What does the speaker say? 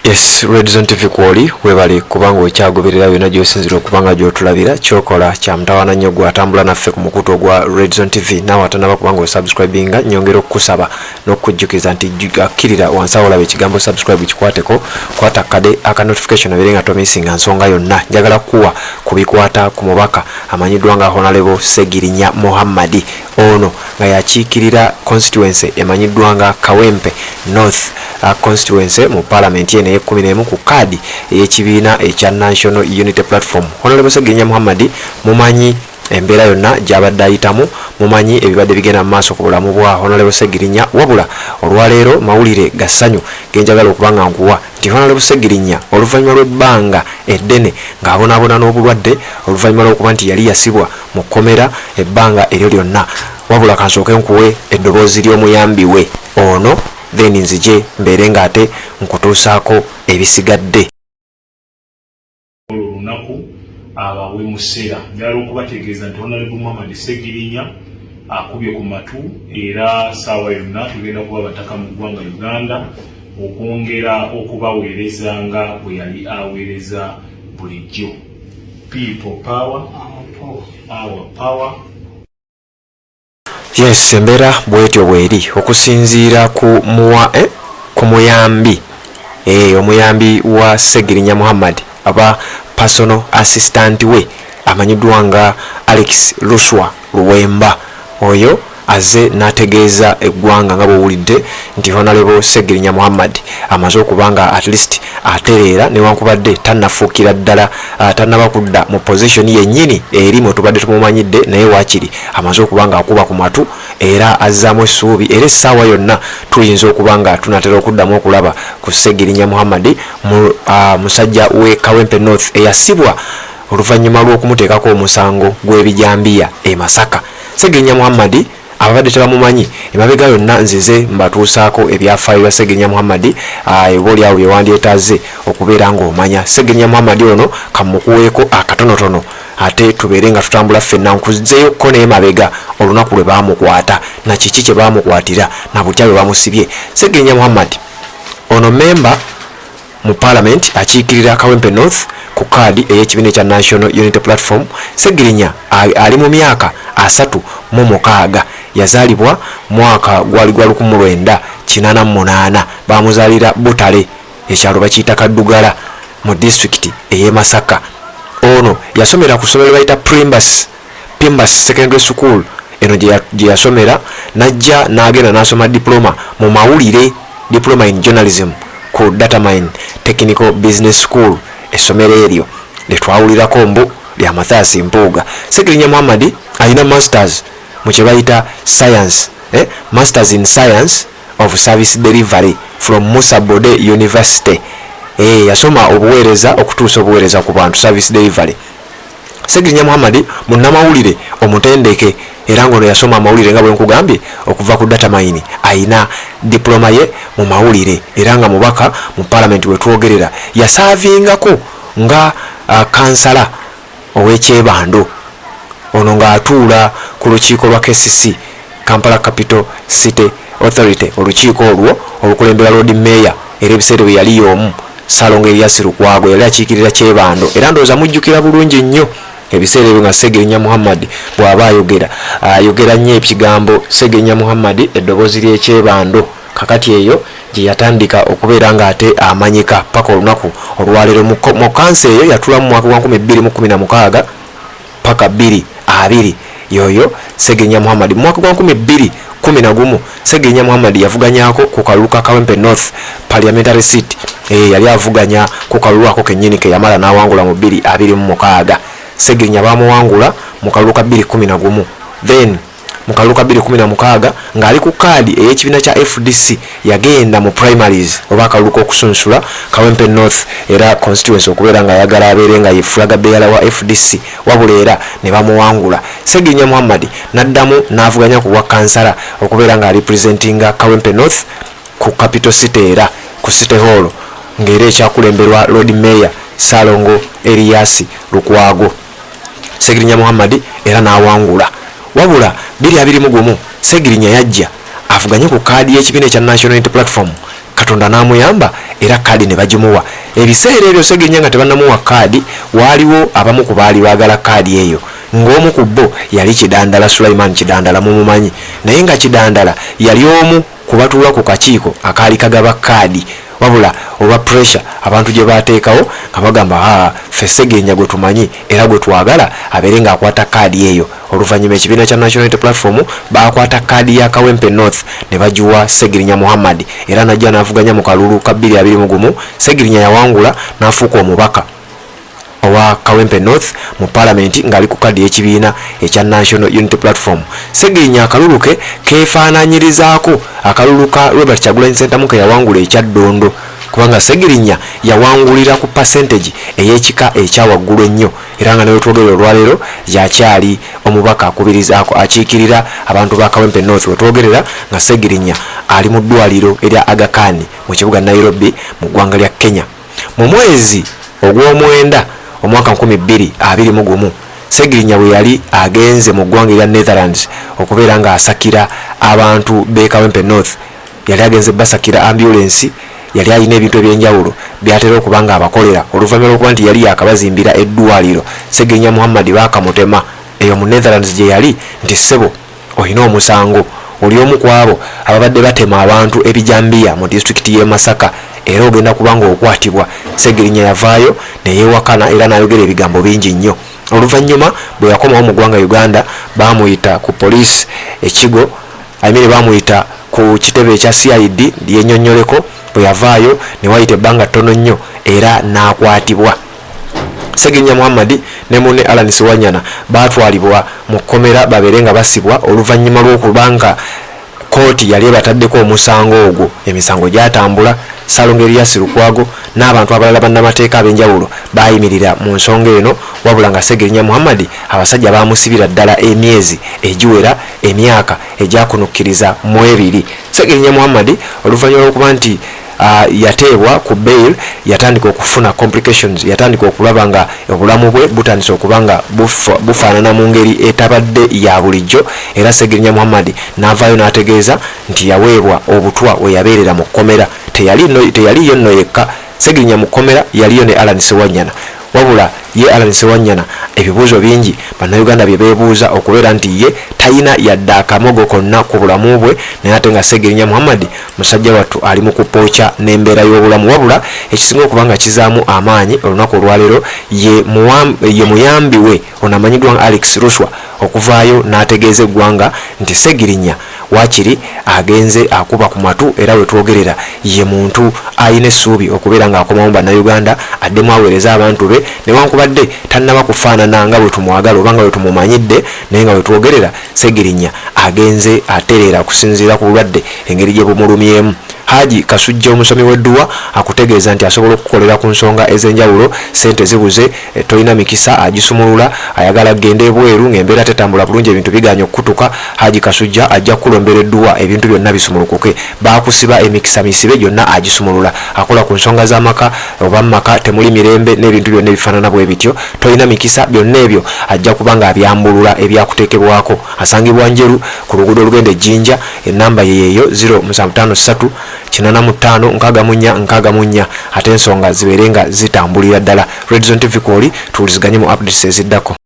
Yes, Redzone TV kwoli webale kubanga okyagoberera byonna gy'osinzira okubanga gy'otulabira kyokola kya mutawaana nnyo gw'atambula naffe ku mukutu ogwa Redzone TV nawe atanaba kubanga osubscribinga nyongera okukusaba n'okukujjukiza nti akkirira wansi awo olaba ekigambo subscribe kikwateko kwata kade aka notification abere nga tomisinga nsonga yonna njagala kuwa kubikwata ku mubaka amanyiddwa nga Honorable Segirinya Muhammad ono nga yakiikirira constituency emanyiddwa nga Kawempe North constituency mu parliament yene ye11 ku kadi ey'ekibiina ekya National Unity Platform. Honorable Segirinya Muhammad mumanyi embeera yonna gy'abadde ayitamu, mumanyi ebibadde bigenda mu maaso ku bulamu bwa Honorable Segirinya, wabula olwaleero mawulire ga ssanyu genjagala okubanga nkuwa nti Honorable Segirinya oluvannyuma lw'ebbanga eddene ng'abonaabona n'obulwadde oluvannyuma lw'okuba nti yali yasibwa mu kkomera ebbanga eryo lyonna, wabula kansooke nkuwe eddoboozi ly'omuyambi we ono then nzije mbere ngate nkutuusaako ebisigadde. Olunaku abawe musera njala okubategeeza nti Honorable Muhammad Segirinya akubye ku matu era saawa yonna tugenda kuba bataka mu ggwanga Uganda okwongera okubaweereza nga bwe yali aweereza bulijjo. People power, our power. Yes, embeera bwetyo bweri okusinziira ku muyambi omuyambi wa Segirinya Muhammad aba personal assistant we amanyiddwa nga Alex Luswa Luwemba. Oyo aze n'ategeeza eggwanga nga bw'owulidde nti Honorable Segirinya Muhammad amaze okubanga at least atereera newankubadde tannafuukira ddala tannaba kudda mu position yennyini eri mwe tubadde tumumanyidde, naye waakiri amaze okubanga akuba ku matu era azzaamu essuubi era essaawa yonna tuyinza okubanga tunatera okuddamu okulaba ku Segirinya Muhammad musajja we Kawempe North eyasibwa oluvannyuma lw'okumuteekako omusango gw'ebijambiya e Masaka. Segirinya Muhammad ababadde tebamumanyi emabega yonna nzize mbatuusaako ebyafaayo bya Segirinya Muhammad eboli awo byewandyetaaze okubeera ng'omanya. Segirinya Muhammad ono kamukuweeko akatonotono ate tubeere nga tutambula ffenna nkuzeeyo ko naye mabega olunaku lwe baamukwata na kiki kye baamukwatira na butya bwe bamusibye. Segirinya Muhammad ono memba mu parliament akiikirira Kawempe North ku kaadi ey'ekibiina ekya National Unity Platform. Segirinya ali mu myaka 36 yazaalibwa mwaka gwali gwa 1988 bamuzaalira Butale ekyalo bakiyita Kaddugala mu district ey'e Masaka. Ono yasomera ku ssomero bayita Pimbas Secondary School eno gye yasomera najja n'agenda n'asoma diploma mu mawulire, diploma in journalism ku Datamine Technical Business School. Essomero eryo lyetwawulirako mbu lya Mathias Mpuuga. Segirinya Muhammad alina masters mu kye bayita science, masters in science of service delivery from Musa Bode University. Yasoma obuweereza okutuusa obuweereza ku bantu, service delivery. Segirinya Muhammad munnamawulire omutendeke era ngono yasoma amawulire nga bwe nkugambye okuva ku Datamine, ayina diploma ye mu mawulire era nga mubaka mu parliament wetwogerera. Yasaavingako nga kansala ow'ekyebando ono ng'atuula ku lukiiko lwa KCC, Kampala Capital City Authority, olukiiko olwo olukulembera Lord Mayor era ebiseera bwe yali y'omu Salongo Elias Lukwago yali akiikirira kyebando era ndowooza mujjukira bulungi nnyo ebiseera ebyo nga Segirinya Muhammad bw'aba ayogera nnyo ekigambo Segirinya Muhammad eddoboozi ly'ekyebando kakati eyo gye yatandika okubeera ng'ate amanyika paka olunaku olwaleero mu kansa eyo yatula mu mwaka gwa 2016 paka 2020 yoyo Segirinya Muhammad mu mwaka gwa 2011 Segirinya Muhammad yavuganyako ku kalulu ka Kawempe North parliamentary seat. Yali avuganya ku kalulu ako kennyini ke yamala n'awangula mu 2026. Segirinya baamuwangula mu kalulu ka 2011 then mu kalulu ka 2016 ng'ali ku kaadi ey'ekibiina kya FDC yagenda mu primaries oba akalulu k'okusunsula Kawempe North era constituency okubeera nga ayagala abeere nga yefulaga beera wa FDC, wabula era ne bamuwangula. Segirinya Muhammad n'addamu n'avuganya ku bwa kansala okubeera nga representinga Kawempe North ku capital city era ku City Hall ng'era ekyakulemberwa Lord Mayor Salongo Elias Lukwago. Segirinya Muhammad era n'awangula, wabula 2021 Segirinya yajja avuganye ku kaadi y'ekibiina ekya National Unity Platform Katonda n'amuyamba era kaadi ne bagimuwa. Ebiseera ebyo Segirinya nga tebannamuwa kaadi waaliwo abamu ku baali baagala kaadi eyo, ng'omu ku bo yali Kidandala Sulaiman Kidandala mumumanyi, naye nga Kidandala yali omu ku batuula ku kakiiko akaali kagaba kaadi, wabula olwa pressure abantu gye baateekawo nga bagamba ffe Segirinya gwe tumanyi era gwe twagala abeere ng'akwata kaadi eyo. Oluvannyuma ekibiina kya National Unity Platform baakwata kaadi ya Kawempe North ne bagiwa Segirinya Muhammad, era najja n'avuganya mu kalulu ka 2021. Segirinya yawangula n'afuuka omubaka owa Kawempe North mu Parliament ng'ali ku kaadi y'ekibiina ekya National Unity Platform. Segirinya akalulu ke keefaananyirizaako akalulu ka Robert Kyagulanyi Ssentamu ke yawangula ekya Ddondo, kubanga Segirinya yawangulira ku percentage ey'ekika ekya waggulu ennyo, era nga ne twogera olwaleero yakyali omubaka akubirizaako akiikirira abantu ba Kawempe North. Wetwogerera nga Segirinya ali mu ddwaliro erya Aga Khan mu kibuga Nairobi mu ggwanga lya Kenya. Mu mwezi ogw'omwenda omwaka 2021 Segirinya bwe yali agenze mu ggwanga lya Netherlands okubeera nga asakira abantu be Kawempe North, yali agenze basakira ambulance, yali alina ebintu ebyenjawulo byatera okubanga abakolera. Oluvannyuma lw'okuba nti yali yakabazimbira eddwaliro, Segirinya Muhammad baakamutema eyo mu Netherlands gye yali nti ssebo olina omusango, oli omu ku abo ababadde batema abantu ebijambiya mu disitulikiti y'e Masaka, era ogenda kubanga okwatibwa. Segirinya yavaayo ne yeewakana era n'ayogera ebigambo bingi nnyo. Oluvannyuma bwe yakomawo mu ggwanga Uganda baamuyita ku poliisi ekigo, baamuyita ku kitebe ekya CID yennyonnyoleko. Bwe yavaayo ne wayita ebbanga ttono nnyo era n'akwatibwa. Segirinya Muhammad ne munne Alan Sewanyana baatwalibwa mu kkomera babeere nga basibwa oluvannyuma lw'okubanga kooti yali ebataddeko omusango ogwo. Emisango gyatambula. Salongo Erias Lukwago n'abantu abalala bannamateeka ab'enjawulo baayimirira mu nsonga eno, wabula nga Segirinya Muhammad abasajja baamusibira ddala emyezi egiwera emyaka egyakunukkiriza mu 2. Segirinya Muhammad oluvannyuma lw'okuba nti yateebwa ku bail yatandika okufuna complications, yatandika okulaba nga obulamu bwe butandise okuba nga bufaanana mu ngeri etabadde ya bulijjo, era Segirinya Muhammad n'avaayo n'ategeeza nti yaweebwa obutwa we yabeerera mu kkomera. Teyaliyo nno yekka. Segirinya mu kkomera yaliyo ne Alan Sewanyana, wabula ye Alan Sewanyana ebibuuzo bingi bannayuganda bye beebuuza okubeera nti ye tayina yadde akamogo konna ku bulamu bwe, naye ate nga Segirinya Muhammad musajja wattu ali mu kupookya n'embeera y'obulamu, wabula ekisinga okuba nga kizaamu amaanyi olunaku olwaleero ye muyambi we onamanyiddwa nga Alex Ruswa okuvaayo n'ategeeza eggwanga nti Segirinya wakiri agenze akuba ku matu, era wetwogerera ye muntu ayina essuubi okubeera ng'akomawo bannayuganda addemu aweereza abantu be, newankubadde tannaba kufaanana nga bwe tumwagala oba nga bwe tumumanyidde, naye nga wetwogerera Segirinya agenze atereera okusinziira ku bulwadde engeri gye bumulumyemu. Haji Kasujja omusomi w'edduwa akutegeeza nti asobola okukolera ku nsonga ez'enjawulo, sente zibuze, tolina mikisa agisumulula, ayagala genda ebweru ng'embeera tetambula bulungi, ebintu biganya okukutuka. Haji Kasujja ajja kukulombera edduwa ebintu byonna bisumulukuke, baakusiba emikisa misibe gyonna agisumulula, akola ku nsonga z'amaka oba maka temuli mirembe n'ebintu byonna ebifaanana bwe bityo, tolina mikisa, byonna ebyo ajja kuba nga abyambulula ebyakuteekebwako. Asangibwa Njeru ku luguudo olugenda e Jinja, ennamba ye yeeyo 0753 85 ate ensonga zibeere nga zitambulira ddala. Red Zone TV Kooli tuwuliziganye mu updates eziddako.